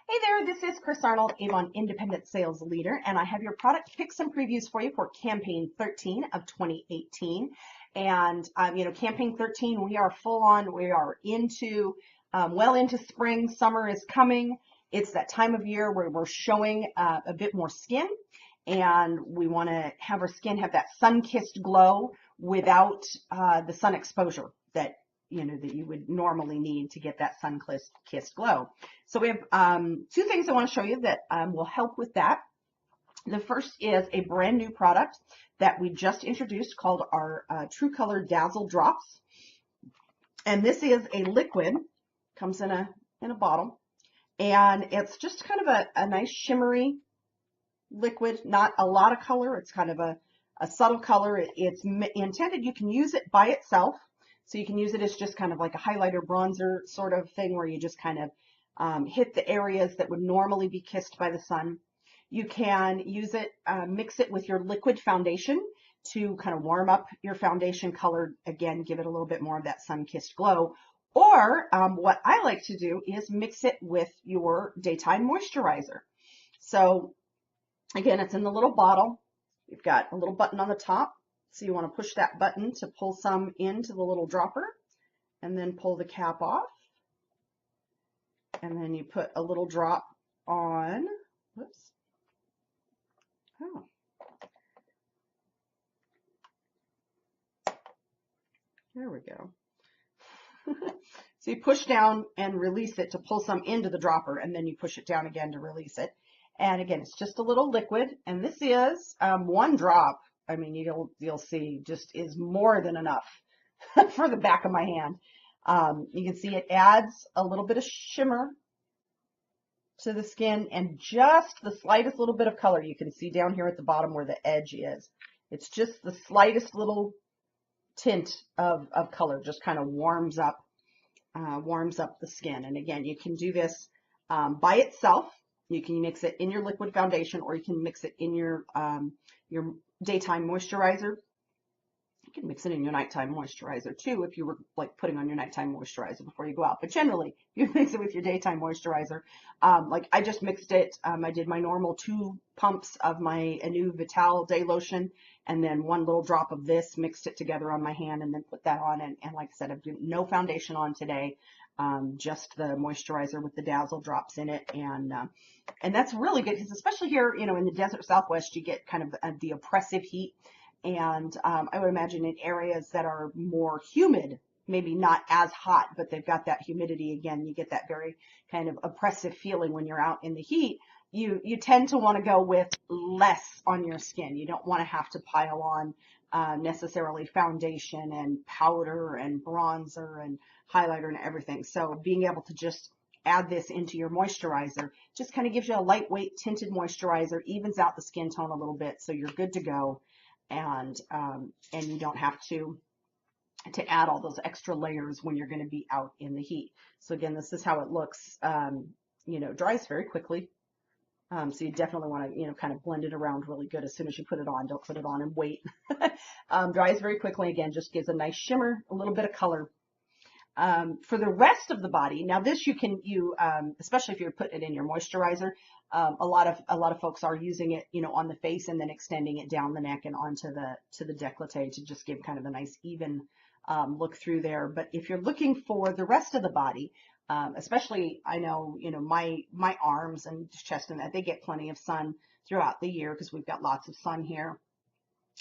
Hey there, this is Chris Arnold, Avon Independent Sales Leader, and I have your product picks and previews for you for Campaign 13 of 2018. And, Campaign 13, we are full on, we are into, well into spring, summer is coming. It's that time of year where we're showing a bit more skin, and we want to have our skin have that sun-kissed glow without the sun exposure that you would normally need to get that sun-kissed glow. So we have two things I want to show you that will help with that. The first is a brand new product that we just introduced called our True Color Dazzle Drops. And this is a liquid, comes in a bottle, and it's just kind of a nice shimmery liquid, not a lot of color. It's kind of a subtle color. It's intended, you can use it by itself. So you can use it as just kind of like a highlighter bronzer sort of thing where you just kind of hit the areas that would normally be kissed by the sun. You can use it, mix it with your liquid foundation to kind of warm up your foundation color. Again, give it a little bit more of that sun-kissed glow. Or what I like to do is mix it with your daytime moisturizer. So again, it's in the little bottle. You've got a little button on the top. So you want to push that button to pull some into the little dropper and then pull the cap off. And then you put a little drop on, whoops. Oh. There we go. So you push down and release it to pull some into the dropper, and then you push it down again to release it. And again, it's just a little liquid, and this is one drop. I mean, you'll see just is more than enough for the back of my hand. You can see it adds a little bit of shimmer to the skin and just the slightest little bit of color. You can see down here at the bottom where the edge is. It's just the slightest little tint of color, just kind of warms up the skin. And again, you can do this by itself. You can mix it in your liquid foundation, or you can mix it in your daytime moisturizer. You can mix it in your nighttime moisturizer too if you were like putting on your nighttime moisturizer before you go out. But generally, you mix it with your daytime moisturizer. Like I just mixed it. I did my normal 2 pumps of my Anew Vital Day Lotion, and then 1 little drop of this, mixed it together on my hand, and then put that on. And like I said, I've done no foundation on today. Just the moisturizer with the Dazzle drops in it, and that's really good because especially here, in the desert Southwest, you get kind of the oppressive heat, and I would imagine in areas that are more humid, maybe not as hot, but they've got that humidity again. You get that very kind of oppressive feeling when you're out in the heat. You tend to want to go with less on your skin. You don't want to have to pile on necessarily foundation and powder and bronzer and highlighter and everything. So being able to just add this into your moisturizer just kind of gives you a lightweight tinted moisturizer, evens out the skin tone a little bit, so you're good to go, and you don't have to add all those extra layers when you're going to be out in the heat. So again, this is how it looks. Dries very quickly. So you definitely want to, kind of blend it around really good as soon as you put it on. Don't put it on and wait. Dries very quickly. Again, just gives a nice shimmer, a little bit of color. For the rest of the body, now this especially if you're putting it in your moisturizer, a lot of folks are using it, on the face and then extending it down the neck and onto the décolleté to just give kind of a nice even look through there. But if you're looking for the rest of the body, especially I know, my arms and chest and that, they get plenty of sun throughout the year because we've got lots of sun here.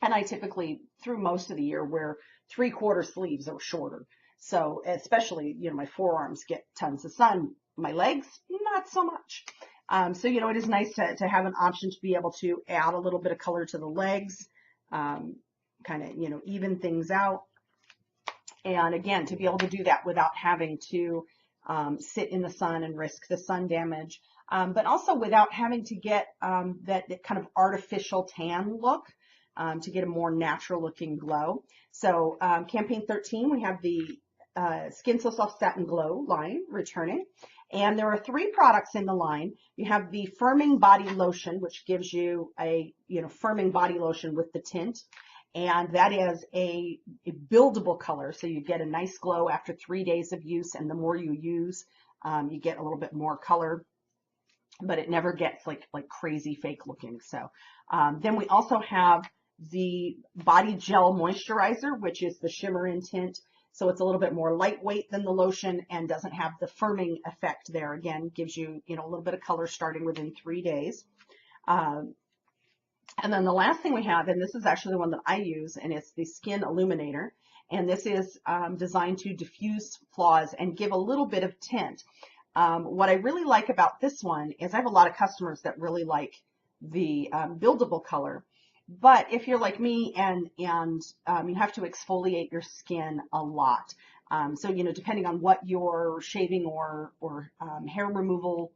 And I typically, through most of the year, wear 3/4 sleeves or shorter. So especially, my forearms get tons of sun. My legs, not so much. So, it is nice to have an option to be able to add a little bit of color to the legs, kind of, even things out. And again, to be able to do that without having to sit in the sun and risk the sun damage, but also without having to get that kind of artificial tan look, to get a more natural looking glow. So Campaign 13, we have the Skin So Soft Satin Glow line returning. And there are 3 products in the line. You have the Firming Body Lotion, which gives you a firming body lotion with the tint. And that is a buildable color. So you get a nice glow after 3 days of use. And the more you use, you get a little bit more color. but it never gets like crazy fake looking. So then we also have the body gel moisturizer, which is the shimmer in tint. So it's a little bit more lightweight than the lotion and doesn't have the firming effect there. Again, gives you, a little bit of color starting within 3 days. And then the last thing we have, and this is actually the one that I use, and it's the Skin Illuminator. And this is designed to diffuse flaws and give a little bit of tint. What I really like about this one is I have a lot of customers that really like the buildable color. But if you're like me and you have to exfoliate your skin a lot. So, depending on what your shaving or hair removal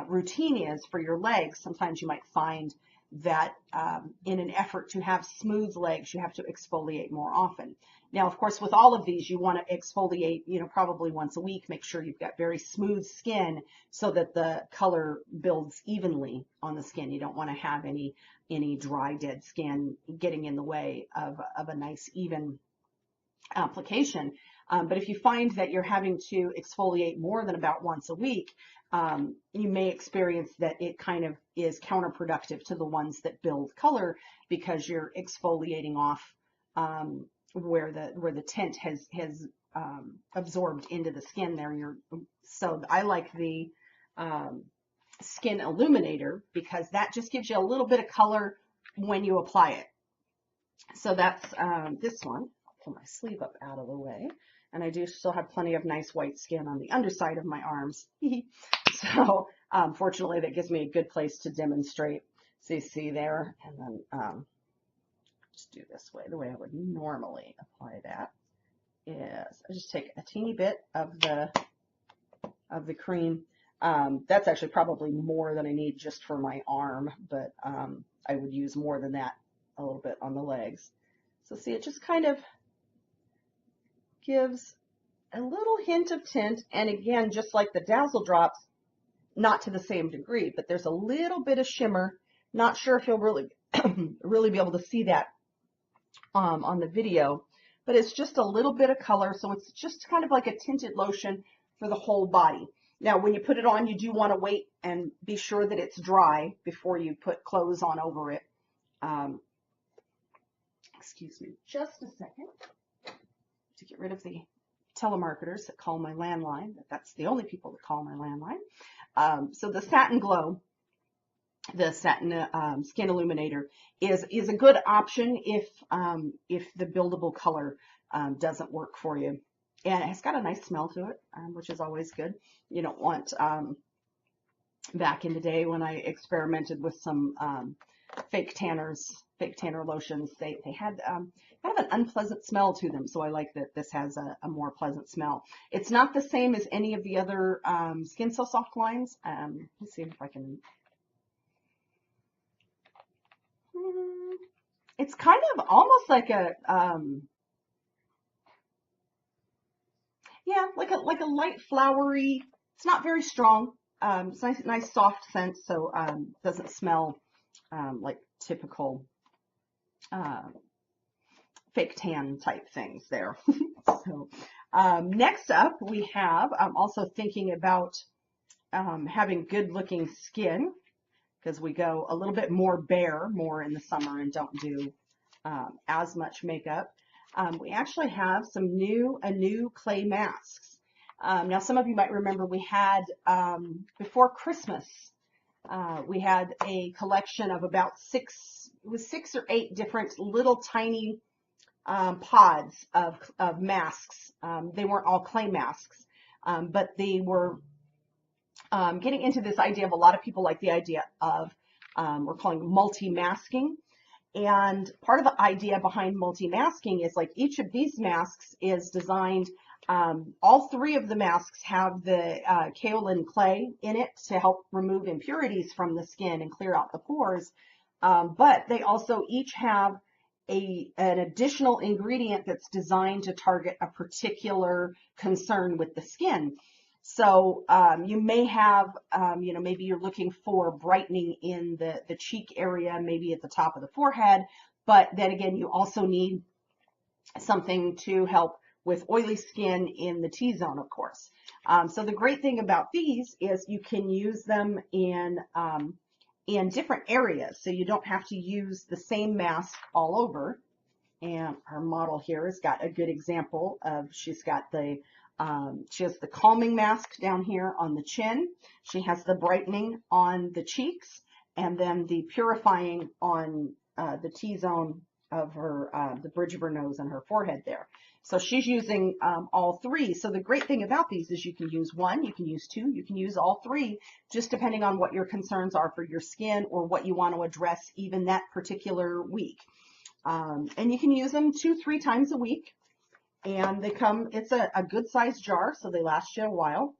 routine is for your legs, sometimes you might find that in an effort to have smooth legs, you have to exfoliate more often. Now, of course, with all of these, you want to exfoliate, probably once a week. Make sure you've got very smooth skin so that the color builds evenly on the skin. You don't want to have any dry, dead skin getting in the way of a nice, even application. But if you find that you're having to exfoliate more than about once a week, you may experience that it kind of is counterproductive to the ones that build color because you're exfoliating off where the tint has absorbed into the skin there. So I like the Skin Illuminator because that just gives you a little bit of color when you apply it. So that's this one. I'll pull my sleeve up out of the way. And I do still have plenty of nice white skin on the underside of my arms. So fortunately, that gives me a good place to demonstrate. So you see there, and then just do this way. The way I would normally apply that is I just take a teeny bit of the cream. That's actually probably more than I need just for my arm, but I would use more than that a little bit on the legs. So see, it just kind of gives a little hint of tint, and again, just like the Dazzle drops, not to the same degree, but there's a little bit of shimmer. Not sure if you'll really really be able to see that on the video, but it's just a little bit of color, so it's just kind of like a tinted lotion for the whole body. Now, when you put it on, you do want to wait and be sure that it's dry before you put clothes on over it. Excuse me, just a second to get rid of the telemarketers that call my landline. That's the only people that call my landline. So the Satin Glow, the Satin Skin Illuminator is a good option if the buildable color doesn't work for you. And it's got a nice smell to it, which is always good. You don't want, back in the day when I experimented with some fake tanner lotions, they had kind of an unpleasant smell to them. So I like that this has a more pleasant smell. It's not the same as any of the other Skin So Soft lines. Let's see if I can. It's kind of almost like a yeah, like a light flowery. It's not very strong. It's nice soft scent, so doesn't smell like typical fake tan type things there. So next up, we have, I'm also thinking about having good looking skin, because we go a little bit more bare more in the summer and don't do as much makeup. We actually have some Anew clay masks. Now, some of you might remember we had, before Christmas, we had a collection of about 6 or 8 different little tiny pods of masks. They weren't all clay masks, but they were getting into this idea of a lot of people like the idea of, we're calling multi-masking. And part of the idea behind multi-masking is like each of these masks is designed, all 3 of the masks have the kaolin clay in it to help remove impurities from the skin and clear out the pores. But they also each have an additional ingredient that's designed to target a particular concern with the skin. So you may have, maybe you're looking for brightening in the cheek area, maybe at the top of the forehead, but then again, you also need something to help with oily skin in the T-zone, of course. So the great thing about these is you can use them in different areas. So you don't have to use the same mask all over. And our model here has got a good example of, she has the calming mask down here on the chin. She has the brightening on the cheeks, and then the purifying on the T-zone of her, the bridge of her nose and her forehead there. So she's using all three. So the great thing about these is you can use one, you can use two, you can use all three, just depending on what your concerns are for your skin or what you want to address even that particular week. And you can use them 2-3 times a week. And they come, it's a good sized jar, so they last you a while.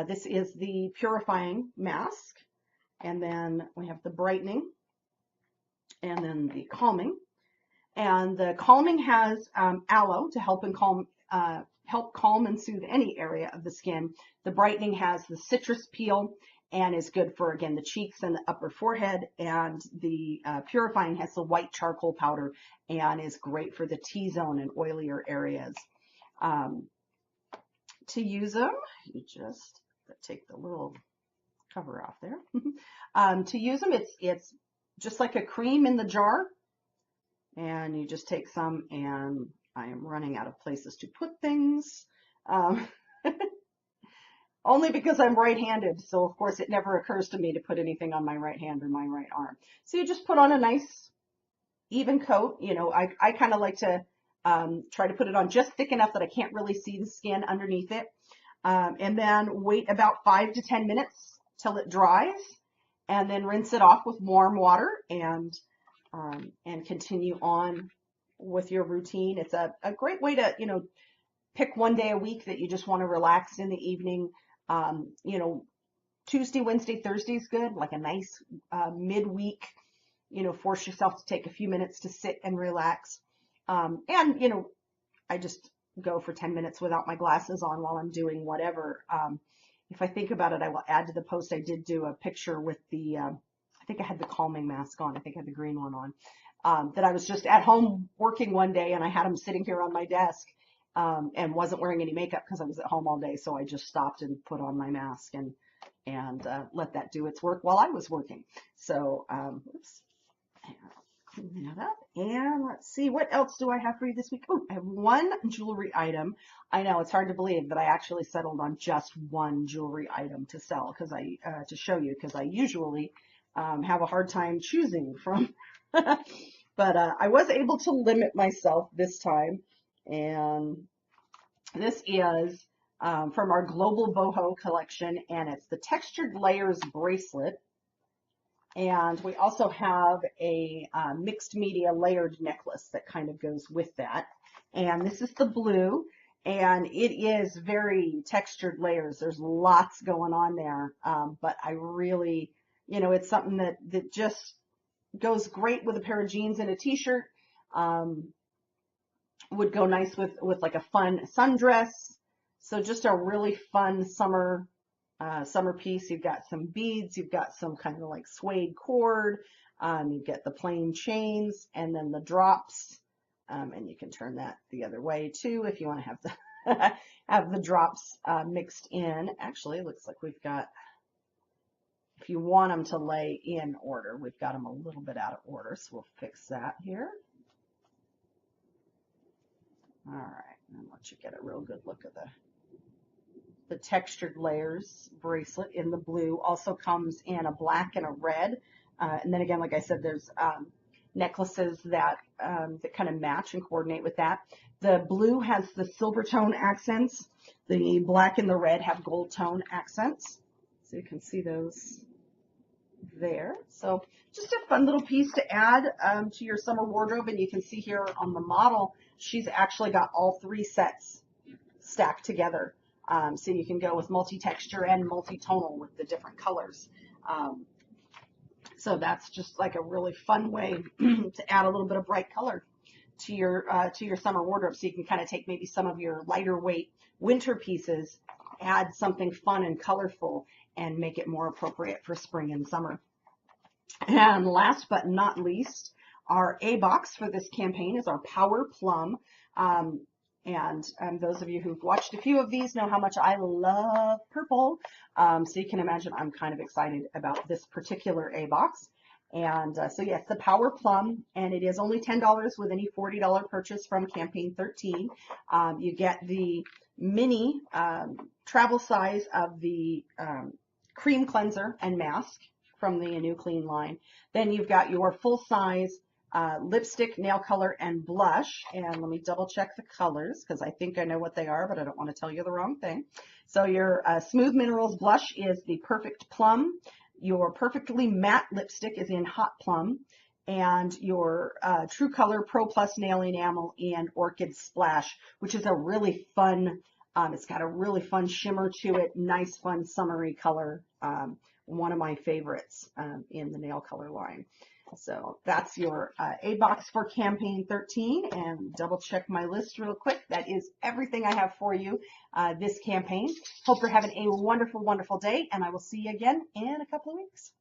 This is the purifying mask. And then we have the brightening. And then the calming. And the calming has aloe to help calm and soothe any area of the skin. The brightening has the citrus peel and is good for, again, the cheeks and the upper forehead. And the purifying has the white charcoal powder and is great for the T-zone and oilier areas. To use them, you just take the little cover off there. To use them, it's just like a cream in the jar. And you just take some, and I am running out of places to put things. Only because I'm right-handed, so of course it never occurs to me to put anything on my right hand or my right arm. So you just put on a nice even coat. You know, I kind of like to try to put it on just thick enough that I can't really see the skin underneath it. And then wait about 5 to 10 minutes till it dries, and then rinse it off with warm water and continue on with your routine. It's a great way to, pick one day a week that you just want to relax in the evening. Tuesday, Wednesday, Thursday is good, like a nice midweek, force yourself to take a few minutes to sit and relax. I just go for 10 minutes without my glasses on while I'm doing whatever. If I think about it, I will add to the post. I did do a picture with the, I think I had the calming mask on. I think I had the green one on, that I was just at home working one day, and I had them sitting here on my desk, and wasn't wearing any makeup because I was at home all day. So I just stopped and put on my mask and let that do its work while I was working. So, oops. Clean that up. And let's see, what else do I have for you this week? Oh, I have one jewelry item. I know it's hard to believe that I actually settled on just one jewelry item to sell, because to show you, because I usually have a hard time choosing from. But I was able to limit myself this time, and this is from our Global Boho collection, and it's the Textured Layers bracelet. And we also have a mixed media layered necklace that kind of goes with that. And this is the blue, and it is very textured layers. There's lots going on there, but I really, it's something that just goes great with a pair of jeans and a t-shirt. Would go nice with like a fun sundress. So just a really fun summer piece. You've got some beads, you've got some kind of like suede cord, you get the plain chains, and then the drops, and you can turn that the other way too if you want to have the have the drops mixed in. Actually, it looks like we've got, if you want them to lay in order, we've got them a little bit out of order, so we'll fix that here. All right, and let you get a real good look at the textured layers bracelet in the blue. Also comes in a black and a red. And then again, like I said, there's necklaces that kind of match and coordinate with that. The blue has the silver tone accents. The black and the red have gold tone accents. So you can see those there. So just a fun little piece to add to your summer wardrobe. And you can see here on the model, she's actually got all three sets stacked together. So you can go with multi-texture and multi-tonal with the different colors. So that's just like a really fun way to add a little bit of bright color to your summer wardrobe. So you can kind of take maybe some of your lighter weight winter pieces, add something fun and colorful, and make it more appropriate for spring and summer. And last but not least, our A box for this campaign is our Power Plum. And those of you who've watched a few of these know how much I love purple. So you can imagine I'm kind of excited about this particular A box. And so yes, the Power Plum, and it is only $10 with any $40 purchase from Campaign 13. You get the mini travel size of the cream cleanser and mask from the Anew Clean line. Then you've got your full size lipstick, nail color, and blush. And let me double check the colors because I think I know what they are, but I don't want to tell you the wrong thing. So your Smooth Minerals blush is the Perfect Plum. Your Perfectly Matte lipstick is in Hot Plum. And your True Color Pro Plus Nail Enamel in Orchid Splash, which is a really fun, it's got a really fun shimmer to it, nice, fun, summery color. One of my favorites in the nail color line. So that's your A box for Campaign 13, and double check my list real quick. That is everything I have for you this campaign. Hope you're having a wonderful, wonderful day, and I will see you again in a couple of weeks.